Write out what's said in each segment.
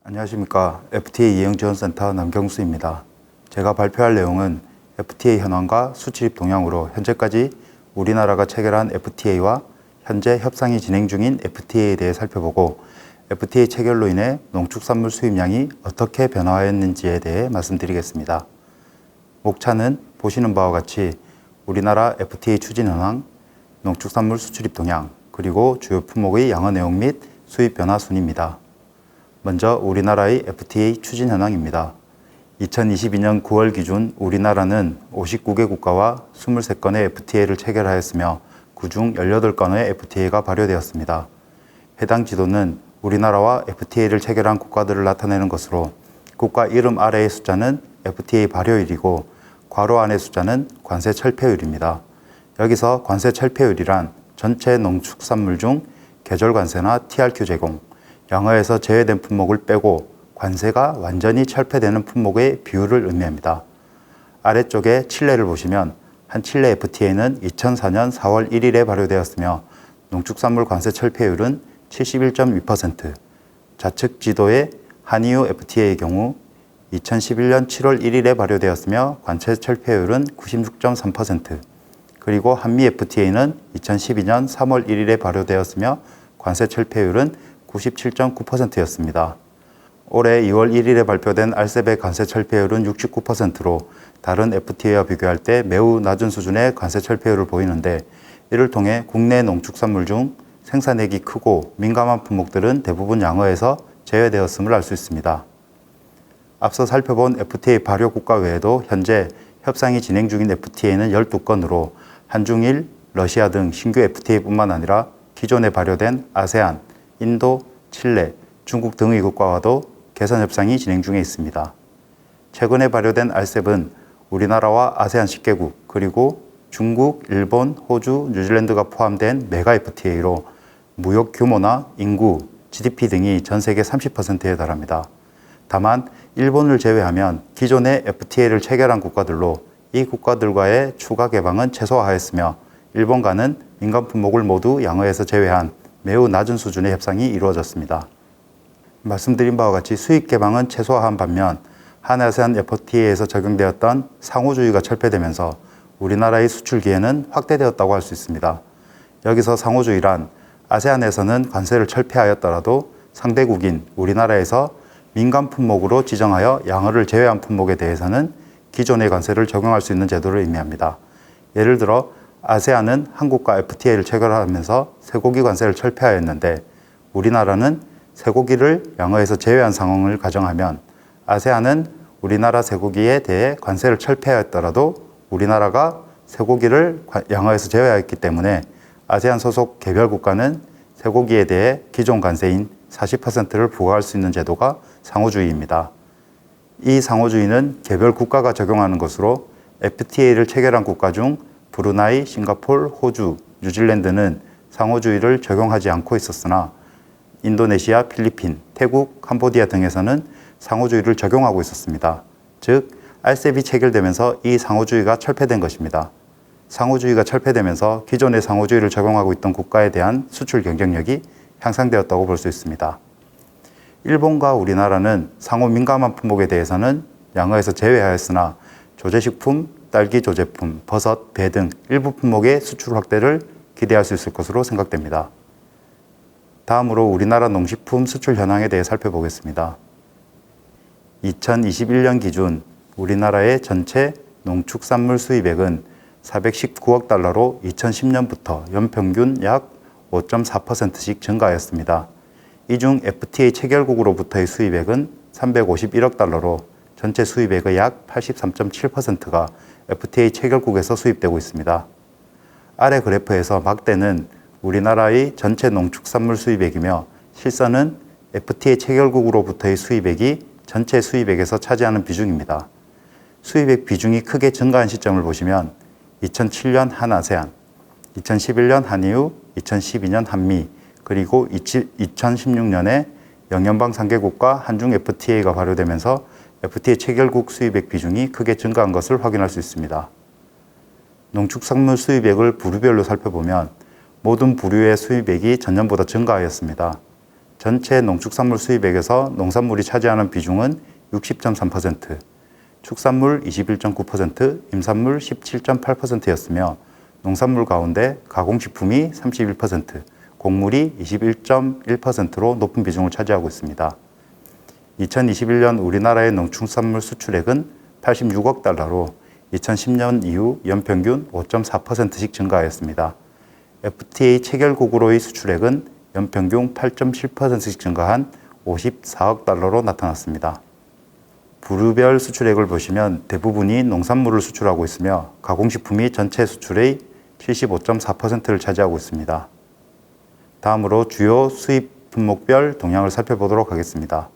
안녕하십니까. FTA 이행지원센터 남경수입니다. 제가 발표할 내용은 FTA 현황과 수출입 동향으로 현재까지 우리나라가 체결한 FTA와 현재 협상이 진행 중인 FTA에 대해 살펴보고 FTA 체결로 인해 농축산물 수입량이 어떻게 변화하였는지에 대해 말씀드리겠습니다. 목차는 보시는 바와 같이 우리나라 FTA 추진 현황, 농축산물 수출입 동향, 그리고 주요 품목의 양어 내용 및 수입 변화 순입니다. 먼저 우리나라의 FTA 추진 현황입니다. 2022년 9월 기준 우리나라는 59개 국가와 23건의 FTA를 체결하였으며 그중 18건의 FTA가 발효되었습니다. 해당 지도는 우리나라와 FTA를 체결한 국가들을 나타내는 것으로 국가 이름 아래의 숫자는 FTA 발효일이고 괄호 안의 숫자는 관세 철폐율입니다. 여기서 관세 철폐율이란 전체 농축산물 중 계절 관세나 TRQ 제공, 양어에서 제외된 품목을 빼고 관세가 완전히 철폐되는 품목의 비율을 의미합니다. 아래쪽에 칠레를 보시면 한 칠레 FTA는 2004년 4월 1일에 발효되었으며 농축산물 관세 철폐율은 71.2%, 좌측 지도의 한EU FTA의 경우 2011년 7월 1일에 발효되었으며 관세 철폐율은 96.3%, 그리고 한미 FTA는 2012년 3월 1일에 발효되었으며 관세 철폐율은 97.9%였습니다. 올해 2월 1일에 발표된 RCEP의 관세 철폐율은 69%로 다른 FTA와 비교할 때 매우 낮은 수준의 관세 철폐율을 보이는데, 이를 통해 국내 농축산물 중 생산액이 크고 민감한 품목들은 대부분 양어에서 제외되었음을 알 수 있습니다. 앞서 살펴본 FTA 발효 국가 외에도 현재 협상이 진행 중인 FTA는 12건으로 한중일, 러시아 등 신규 FTA뿐만 아니라 기존에 발효된 아세안, 인도, 칠레, 중국 등의 국가와도 개선 협상이 진행 중에 있습니다. 최근에 발효된 RCEP은 우리나라와 아세안 10개국, 그리고 중국, 일본, 호주, 뉴질랜드가 포함된 메가 FTA로 무역 규모나 인구, GDP 등이 전 세계 30%에 달합니다. 다만 일본을 제외하면 기존의 FTA를 체결한 국가들로 이 국가들과의 추가 개방은 최소화하였으며 일본과는 민간 품목을 모두 양어에서 제외한 매우 낮은 수준의 협상이 이루어졌습니다. 말씀드린 바와 같이 수입 개방은 최소화한 반면 한아세안 FTA에서 적용되었던 상호주의가 철폐되면서 우리나라의 수출 기회는 확대되었다고 할 수 있습니다. 여기서 상호주의란 아세안에서는 관세를 철폐하였더라도 상대국인 우리나라에서 민간 품목으로 지정하여 양어를 제외한 품목에 대해서는 기존의 관세를 적용할 수 있는 제도를 의미합니다. 예를 들어 아세안은 한국과 FTA를 체결하면서 쇠고기 관세를 철폐하였는데 우리나라는 쇠고기를 양어에서 제외한 상황을 가정하면 아세안은 우리나라 쇠고기에 대해 관세를 철폐하였더라도 우리나라가 쇠고기를 양어에서 제외하였기 때문에 아세안 소속 개별 국가는 쇠고기에 대해 기존 관세인 40%를 부과할 수 있는 제도가 상호주의입니다. 이 상호주의는 개별 국가가 적용하는 것으로 FTA를 체결한 국가 중 브루나이, 싱가포르, 호주, 뉴질랜드는 상호주의를 적용하지 않고 있었으나 인도네시아, 필리핀, 태국, 캄보디아 등에서는 상호주의를 적용하고 있었습니다. 즉, RCEP이 체결되면서 이 상호주의가 철폐된 것입니다. 상호주의가 철폐되면서 기존의 상호주의를 적용하고 있던 국가에 대한 수출 경쟁력이 향상되었다고 볼 수 있습니다. 일본과 우리나라는 상호 민감한 품목에 대해서는 양어에서 제외하였으나 조제식품, 딸기 조제품, 버섯, 배 등 일부 품목의 수출 확대를 기대할 수 있을 것으로 생각됩니다. 다음으로 우리나라 농식품 수출 현황에 대해 살펴보겠습니다. 2021년 기준 우리나라의 전체 농축산물 수입액은 419억 달러로 2010년부터 연평균 약 5.4%씩 증가하였습니다. 이 중 FTA 체결국으로부터의 수입액은 351억 달러로 전체 수입액의 약 83.7%가 FTA 체결국에서 수입되고 있습니다. 아래 그래프에서 막대는 우리나라의 전체 농축산물 수입액이며 실선은 FTA 체결국으로부터의 수입액이 전체 수입액에서 차지하는 비중입니다. 수입액 비중이 크게 증가한 시점을 보시면 2007년 한아세안, 2011년 한EU, 2012년 한미, 그리고 2016년에 영연방 3개국과 한중 FTA가 발효되면서 FTA 체결국 수입액 비중이 크게 증가한 것을 확인할 수 있습니다. 농축산물 수입액을 부류별로 살펴보면 모든 부류의 수입액이 전년보다 증가하였습니다. 전체 농축산물 수입액에서 농산물이 차지하는 비중은 60.3%, 축산물 21.9%, 임산물 17.8%였으며 농산물 가운데 가공식품이 31%, 곡물이 21.1%로 높은 비중을 차지하고 있습니다. 2021년 우리나라의 농축산물 수출액은 86억 달러로 2010년 이후 연평균 5.4%씩 증가하였습니다. FTA 체결국으로의 수출액은 연평균 8.7%씩 증가한 54억 달러로 나타났습니다. 부류별 수출액을 보시면 대부분이 농산물을 수출하고 있으며 가공식품이 전체 수출의 75.4%를 차지하고 있습니다. 다음으로 주요 수입 품목별 동향을 살펴보도록 하겠습니다.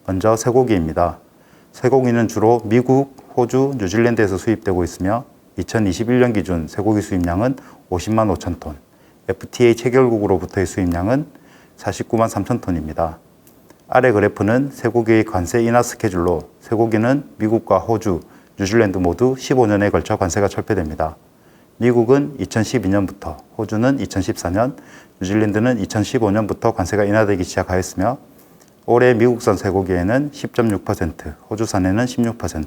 먼저 쇠고기입니다. 쇠고기는 주로 미국, 호주, 뉴질랜드에서 수입되고 있으며 2021년 기준 쇠고기 수입량은 50만 5천 톤, FTA 체결국으로부터의 수입량은 49만 3천 톤입니다. 아래 그래프는 쇠고기의 관세 인하 스케줄로 쇠고기는 미국과 호주, 뉴질랜드 모두 15년에 걸쳐 관세가 철폐됩니다. 미국은 2012년부터, 호주는 2014년, 뉴질랜드는 2015년부터 관세가 인하되기 시작하였으며 올해 미국산 쇠고기에는 10.6%, 호주산에는 16%,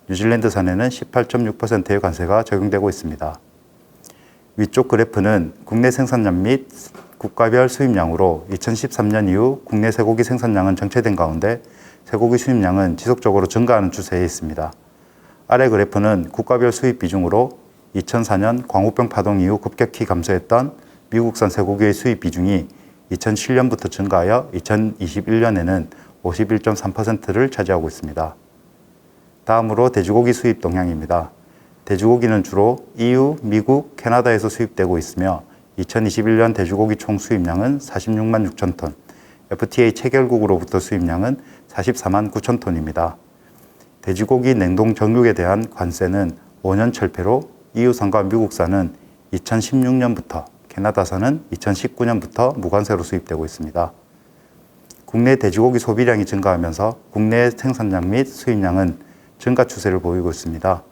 뉴질랜드산에는 18.6%의 관세가 적용되고 있습니다. 위쪽 그래프는 국내 생산량 및 국가별 수입량으로 2013년 이후 국내 쇠고기 생산량은 정체된 가운데 쇠고기 수입량은 지속적으로 증가하는 추세에 있습니다. 아래 그래프는 국가별 수입 비중으로 2004년 광우병 파동 이후 급격히 감소했던 미국산 쇠고기의 수입 비중이 2007년부터 증가하여 2021년에는 51.3%를 차지하고 있습니다. 다음으로 돼지고기 수입 동향입니다. 돼지고기는 주로 EU, 미국, 캐나다에서 수입되고 있으며 2021년 돼지고기 총 수입량은 46만 6천 톤, FTA 체결국으로부터 수입량은 44만 9천 톤입니다. 돼지고기 냉동 정육에 대한 관세는 5년 철폐로 EU산과 미국산은 2016년부터, 캐나다산은 2019년부터 무관세로 수입되고 있습니다. 국내 돼지고기 소비량이 증가하면서 국내 생산량 및 수입량은 증가 추세를 보이고 있습니다.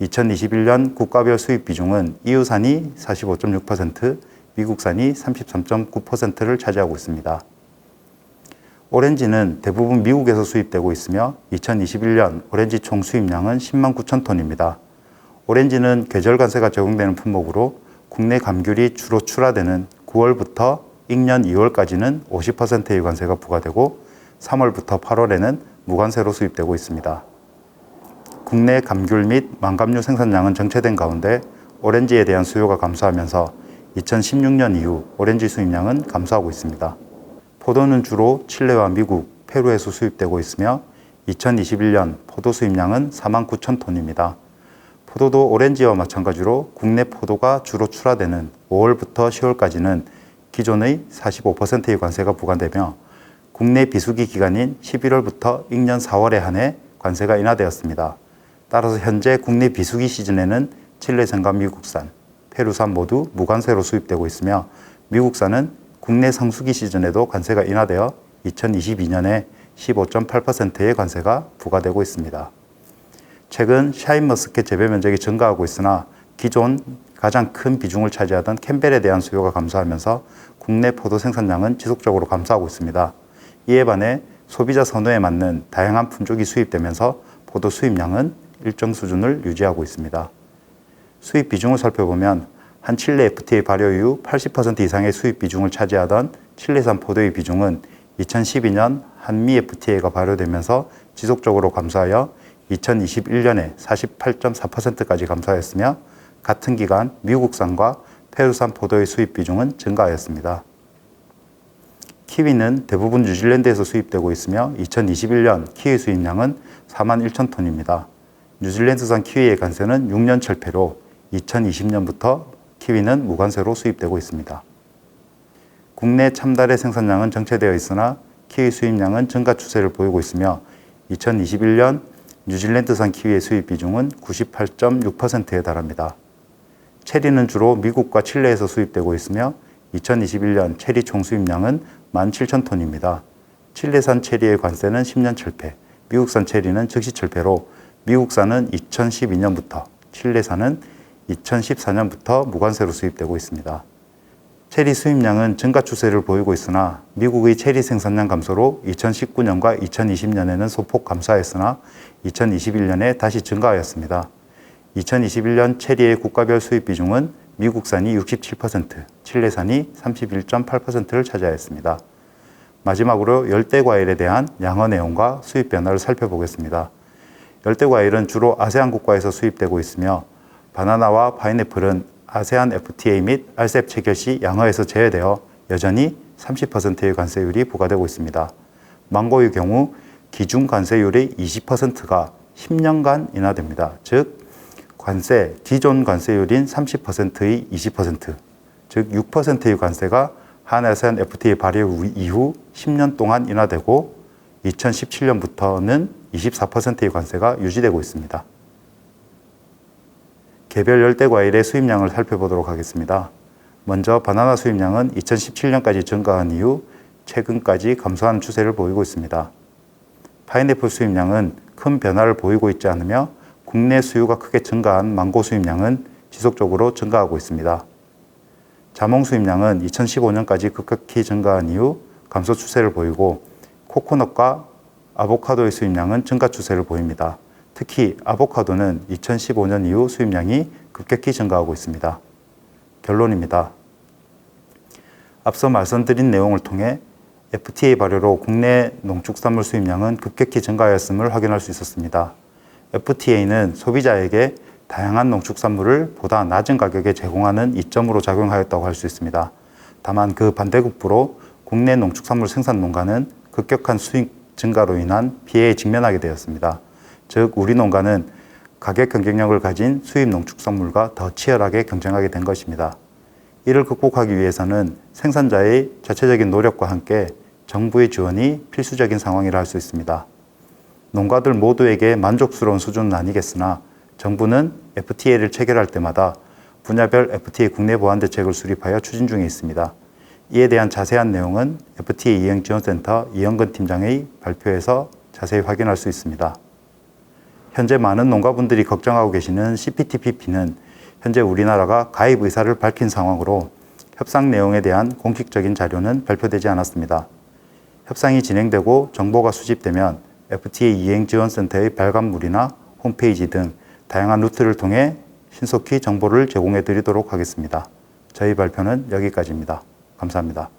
2021년 국가별 수입 비중은 EU산이 45.6%, 미국산이 33.9%를 차지하고 있습니다. 오렌지는 대부분 미국에서 수입되고 있으며 2021년 오렌지 총 수입량은 10만 9천 톤입니다. 오렌지는 계절 관세가 적용되는 품목으로 국내 감귤이 주로 출하되는 9월부터 잉년 2월까지는 50%의 관세가 부과되고 3월부터 8월에는 무관세로 수입되고 있습니다. 국내 감귤 및 망감류 생산량은 정체된 가운데 오렌지에 대한 수요가 감소하면서 2016년 이후 오렌지 수입량은 감소하고 있습니다. 포도는 주로 칠레와 미국, 페루에서 수입되고 있으며 2021년 포도 수입량은 4만 9천 톤입니다. 포도도 오렌지와 마찬가지로 국내 포도가 주로 출하되는 5월부터 10월까지는 기존의 45%의 관세가 부과되며 국내 비수기 기간인 11월부터 잉년 4월에 한해 관세가 인하되었습니다. 따라서 현재 국내 비수기 시즌에는 칠레산과 미국산, 페루산 모두 무관세로 수입되고 있으며 미국산은 국내 성수기 시즌에도 관세가 인하되어 2022년에 15.8%의 관세가 부과되고 있습니다. 최근 샤인머스켓 재배 면적이 증가하고 있으나 기존 가장 큰 비중을 차지하던 캠벨에 대한 수요가 감소하면서 국내 포도 생산량은 지속적으로 감소하고 있습니다. 이에 반해 소비자 선호에 맞는 다양한 품종이 수입되면서 포도 수입량은 일정 수준을 유지하고 있습니다. 수입 비중을 살펴보면 한 칠레 FTA 발효 이후 80% 이상의 수입 비중을 차지하던 칠레산 포도의 비중은 2012년 한미 FTA가 발효되면서 지속적으로 감소하여 2021년에 48.4%까지 감소하였으며 같은 기간 미국산과 페루산 포도의 수입 비중은 증가하였습니다. 키위는 대부분 뉴질랜드에서 수입되고 있으며 2021년 키위 수입량은 4만 1천 톤입니다. 뉴질랜드산 키위의 관세는 6년 철폐로 2020년부터 키위는 무관세로 수입되고 있습니다. 국내 참다래 생산량은 정체되어 있으나 키위 수입량은 증가 추세를 보이고 있으며 2021년 뉴질랜드산 키위의 수입 비중은 98.6%에 달합니다. 체리는 주로 미국과 칠레에서 수입되고 있으며 2021년 체리 총 수입량은 17,000톤입니다. 칠레산 체리의 관세는 10년 철폐, 미국산 체리는 즉시 철폐로 미국산은 2012년부터, 칠레산은 2014년부터 무관세로 수입되고 있습니다. 체리 수입량은 증가 추세를 보이고 있으나 미국의 체리 생산량 감소로 2019년과 2020년에는 소폭 감소하였으나 2021년에 다시 증가하였습니다. 2021년 체리의 국가별 수입 비중은 미국산이 67%, 칠레산이 31.8%를 차지하였습니다. 마지막으로 열대과일에 대한 양어 내용과 수입 변화를 살펴보겠습니다. 열대과일은 주로 아세안 국가에서 수입되고 있으며 바나나와 파인애플은 아세안 FTA 및 RCEP 체결 시 양어에서 제외되어 여전히 30%의 관세율이 부과되고 있습니다. 망고의 경우 기준 관세율의 20%가 10년간 인하됩니다. 즉 기존 관세율인 30%의 20%, 즉 6%의 관세가 한아세안 FTA 발효 이후 10년 동안 인하되고 2017년부터는 24%의 관세가 유지되고 있습니다. 개별 열대과일의 수입량을 살펴보도록 하겠습니다. 먼저 바나나 수입량은 2017년까지 증가한 이후 최근까지 감소하는 추세를 보이고 있습니다. 파인애플 수입량은 큰 변화를 보이고 있지 않으며 국내 수요가 크게 증가한 망고 수입량은 지속적으로 증가하고 있습니다. 자몽 수입량은 2015년까지 급격히 증가한 이후 감소 추세를 보이고 코코넛과 아보카도의 수입량은 증가 추세를 보입니다. 특히 아보카도는 2015년 이후 수입량이 급격히 증가하고 있습니다. 결론입니다. 앞서 말씀드린 내용을 통해 FTA 발효로 국내 농축산물 수입량은 급격히 증가하였음을 확인할 수 있었습니다. FTA는 소비자에게 다양한 농축산물을 보다 낮은 가격에 제공하는 이점으로 작용하였다고 할 수 있습니다. 다만 그 반대급부로 국내 농축산물 생산 농가는 급격한 수익 증가로 인한 피해에 직면하게 되었습니다. 즉 우리 농가는 가격 경쟁력을 가진 수입 농축산물과 더 치열하게 경쟁하게 된 것입니다. 이를 극복하기 위해서는 생산자의 자체적인 노력과 함께 정부의 지원이 필수적인 상황이라 할 수 있습니다. 농가들 모두에게 만족스러운 수준은 아니겠으나 정부는 FTA를 체결할 때마다 분야별 FTA 국내 보완 대책을 수립하여 추진 중에 있습니다. 이에 대한 자세한 내용은 FTA 이행지원센터 이영근 팀장의 발표에서 자세히 확인할 수 있습니다. 현재 많은 농가분들이 걱정하고 계시는 CPTPP는 현재 우리나라가 가입 의사를 밝힌 상황으로 협상 내용에 대한 공식적인 자료는 발표되지 않았습니다. 협상이 진행되고 정보가 수집되면 FTA 이행지원센터의 발간물이나 홈페이지 등 다양한 루트를 통해 신속히 정보를 제공해 드리도록 하겠습니다. 저희 발표는 여기까지입니다. 감사합니다.